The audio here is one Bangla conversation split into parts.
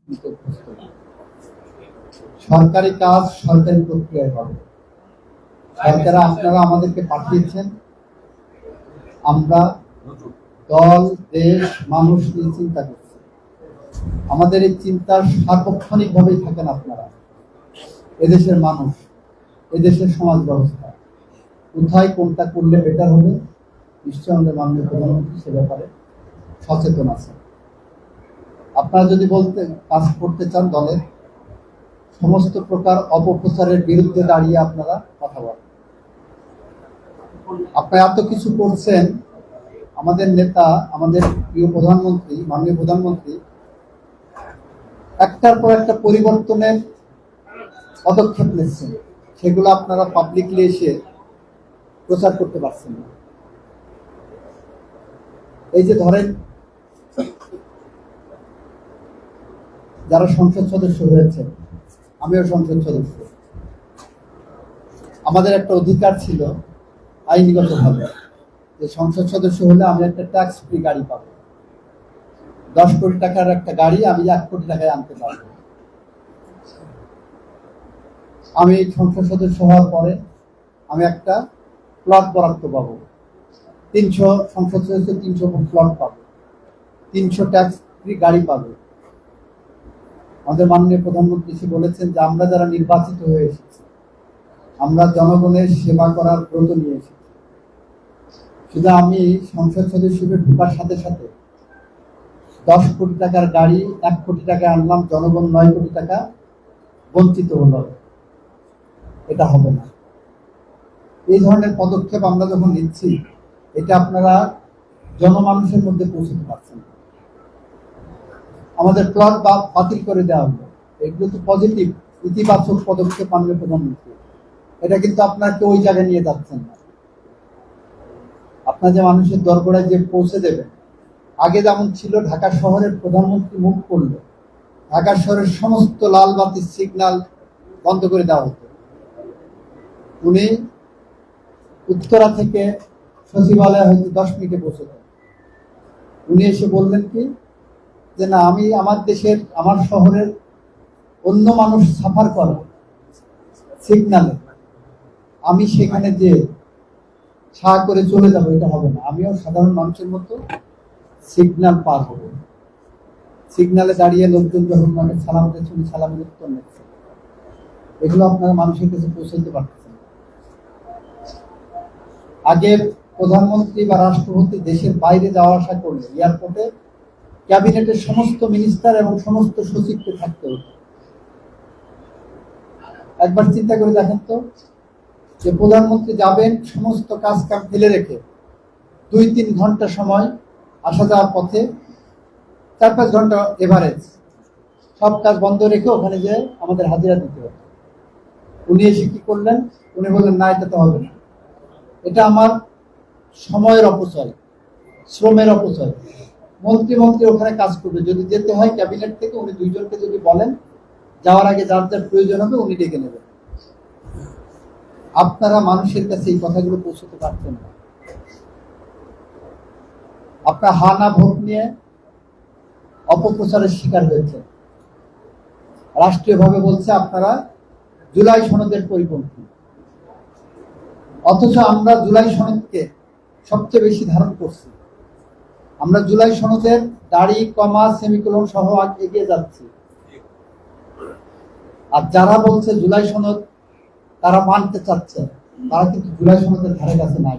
নিতে অভ্যস্ত না। সরকারি কাজ সরকারি প্রক্রিয়ায় হবে। সরকার আপনারা আমাদেরকে পাঠিয়েছেন, আমরা দল, দেশ, মানুষ নিয়ে চিন্তা করছি। আমাদের এই চিন্তার সার্বক্ষণিক ভাবেই থাকেন আপনারা। এদেশের মানুষ, এদেশের সমাজ ব্যবস্থা কোথায় কোনটা করলে বেটার হবে, নিশ্চয় আমাদের মাননীয় প্রধানমন্ত্রী সে ব্যাপারে সচেতন আছেন। আপনারা যদি কাজ করতে চান, দলের সমস্ত প্রকার অপপ্রচারের বিরুদ্ধে দাঁড়িয়ে আপনারা কথা বলেন। আপনারা এত কিছু করছেন, আমাদের নেতা, আমাদের প্রিয় প্রধানমন্ত্রী, মাননীয় প্রধানমন্ত্রী একটার পর একটা পরিবর্তনের পদক্ষেপ নিচ্ছেন, সেগুলো আপনারা পাবলিকলি এসে প্রচার করতে পারছেন না। এই যে ধরেন, যারা সংসদ সদস্য হয়েছে, আমিও সংসদ সদস্য, আমাদের একটা অধিকার ছিল আইনগতভাবে যে সংসদ সদস্য হলে আমি একটা ট্যাক্স ফ্রি গাড়ি পাবো। 10 কোটি টাকার একটা গাড়ি আমি 1 কোটি টাকায় আনতে পারবো। আমি সংসদ সদস্য হওয়ার পরে আমি একটা প্লট বরাদ্দ পাবো, 300 সংসদ সদস্য 300 প্লট পাবো, 300 ট্যাক্স ফ্রি গাড়ি পাবো। আমাদের মাননীয় প্রধানমন্ত্রী বলেছেন যে আমরা যারা নির্বাচিত হয়ে এসেছি, আমরা জনগণের সেবা করার ব্রত নিয়ে এসেছি। শুধু আমি সংসদ সদস্য হিসেবে ঢোকার সাথে সাথে 10 কোটি টাকার গাড়ি 1 কোটি টাকা আনলাম, জনগণ 9 কোটি টাকা বঞ্চিত হলো। এটা হবে না। এই ধরনের পদক্ষেপ আমরা যখন নিচ্ছি, এটা আপনারা জনমানুষের মধ্যে পৌঁছতে পারছেন। আমাদের প্লট বাতিল করে দেওয়া হলো, এগুলো তো পজিটিভ, ইতিবাচক পদক্ষেপ মাননীয় প্রধানমন্ত্রী। এটা কিন্তু আপনাকে ওই জায়গায় নিয়ে যাচ্ছেন না। আপনার যে মানুষের দরবারে যে পৌঁছে দেবেন, আগে যেমন ছিল ঢাকা শহরের প্রধানমন্ত্রী মুভ করলো, ঢাকা শহরের সমস্ত লাল বাতির সিগন্যাল বন্ধ করে দেওয়া হতো। উনি উত্তরা থেকে সচিবালয়ে হয়তো 10 মিনিটে পৌঁছতেন। উনি এসে বললেন কি যে না, আমি আমার দেশের, আমার শহরের অন্য মানুষ সাফার করে সিগন্যালে, আমি সেখানে যে ছাড় করে চলে যাবো, এটা হবে না। আমিও সাধারণ মানুষের মতো সিগন্যাল পার হব। সিগন্যালে দাঁড়িয়ে লোকজন যখন মানে সালাম দিচ্ছে, উনি সালামের উত্তর নিচ্ছে। এগুলো আপনারা মানুষের কাছে পৌঁছাতে পারতেছেন। আগে প্রধানমন্ত্রী বা রাষ্ট্রপতি দেশের বাইরে যাওয়া আসা করলে এয়ারপোর্টে ক্যাবিনেটের সমস্ত মিনিস্টার এবং সমস্ত সচিবকে থাকতে হতো। একবার চিন্তা করে দেখেন তো, যে প্রধানমন্ত্রী যাবেন সমস্ত কাজ কাম ফেলে রেখে 2-3 ঘন্টা সময় আসা যাওয়ার পথে, 4-5 ঘন্টা এভারেজ, সব কাজ বন্ধ রেখে ওখানে যে আমাদের হাজিরা দিতে হবে। উনি এসে কি করলেন? উনি বললেন না, এটা তো হবে না, এটা আমার সময়ের অপচয়, শ্রমের অপচয়। মন্ত্রী ওখানে কাজ করবে, যদি যেতে হয় ক্যাবিনেট থেকে উনি 2 জনকে যদি বলেন যাওয়ার আগে যার যার প্রয়োজন হবে উনি ডেকে নেবেন। আপনারা মানুষের কাছে এই কথাগুলো পৌঁছতে পারছেন না। আপনার হানা ভোট নিয়ে অপপ্রচারের শিকার হয়েছে। রাষ্ট্রীয়ভাবে বলছে আপনারা জুলাই সনদের পরিপন্থী, অথচ আমরা জুলাই সনদকে সবচেয়ে বেশি ধারণ করছি। আমরা জুলাই সনদের দাড়ি, কমা, সেমিকোলন সহ এগিয়ে যাচ্ছি। আর যারা বলছে জুলাই সনদ তারা মানতে চাচ্ছে, তারা কিন্তু জুলাই সনদের ধারে কাছে নাই।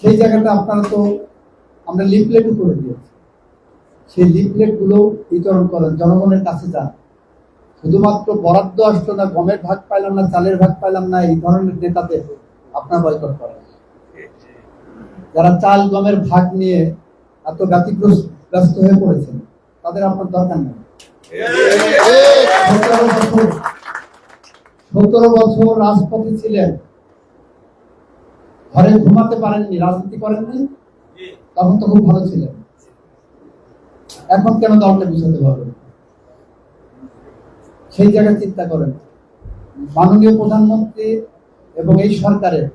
সেই জায়গাটা আপনারা তো, আমরা লিফলেটও করে দিয়েছি, সেই লিফলেট গুলো বিতরণ করেন, জনগণের কাছে যান। শুধুমাত্র বরাদ্দ আসলো না, গমের ভাগ পাইলাম না, চালের ভাগ পাইলাম না, এই ধরনের নেতাদের আপনারা বয়কট করেন। যারা চাল গমের ভাগ নিয়ে এত ব্যতিগ্রস্ত হয়ে পড়েছেন, তাদের আপনার দরকার নেই। 17 বছর রাজপথে ছিলেন, ঘরে ঘুমাতে পারেননি, রাজনীতি করেননি, তখন তো খুব ভালো ছিলেন। এখন কেন দলটা বুঝাতে পারবেন? সেই জায়গায় চিন্তা করেন। মাননীয় প্রধানমন্ত্রী এবং এই সরকারের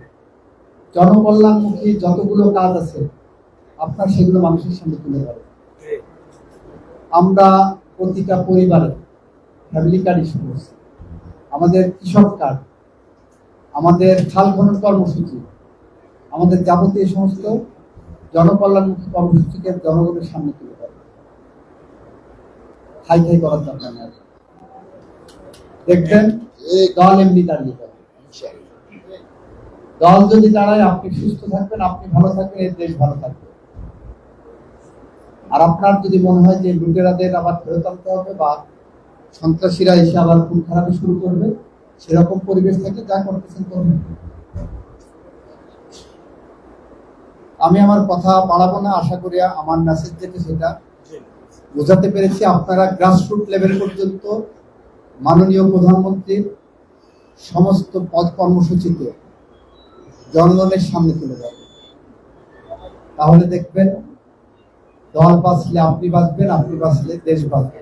জনকল্যাণমুখী যতগুলো কাজ আছে, আপনার সেগুলো মানুষের সামনে তুলে ধরেন। আমরা প্রতিটা পরিবারে ফ্যামিলি কার্ড ইস্যু করছি, আমাদের কৃষক কার্ড, আমাদের খাল খনন কর্মসূচি, আমাদের যাবতীয় সমস্ত জনকল্যাণমুখী কর্মসূচিকে জনগণের সামনে তুলে ধরে খাই খাই করার দরকার নেই। দেখবেন দল এমনি দাঁড়িয়ে যাবে। দল যদি দাঁড়ায়, আপনি সুস্থ থাকবেন, আপনি ভালো থাকবেন, এই দেশ ভালো থাকবে। আর আপনার যদি মনে হয় যে লুটেরাদের আবার ফেরত আনতে হবে বা সন্ত্রাসীরা এসে আবার খুন খারাপি শুরু করবে, সেরকম পরিবেশ থেকে যা করতেছেন করবেন। আমি আমার কথা বাড়াবো না, আশা করি আমার মেসেজ যেটা সেটা বোঝাতে পেরেছি। আপনারা গ্রাসরুট লেভেল পর্যন্ত মাননীয় প্রধানমন্ত্রীর সমস্ত পদ কর্মসূচিতে জনগণের সামনে তুলে যাবেন, তাহলে দেখবেন দল বাঁচলে আপনি বাঁচবেন, আপনি বাঁচলে দেশ বাঁচবে।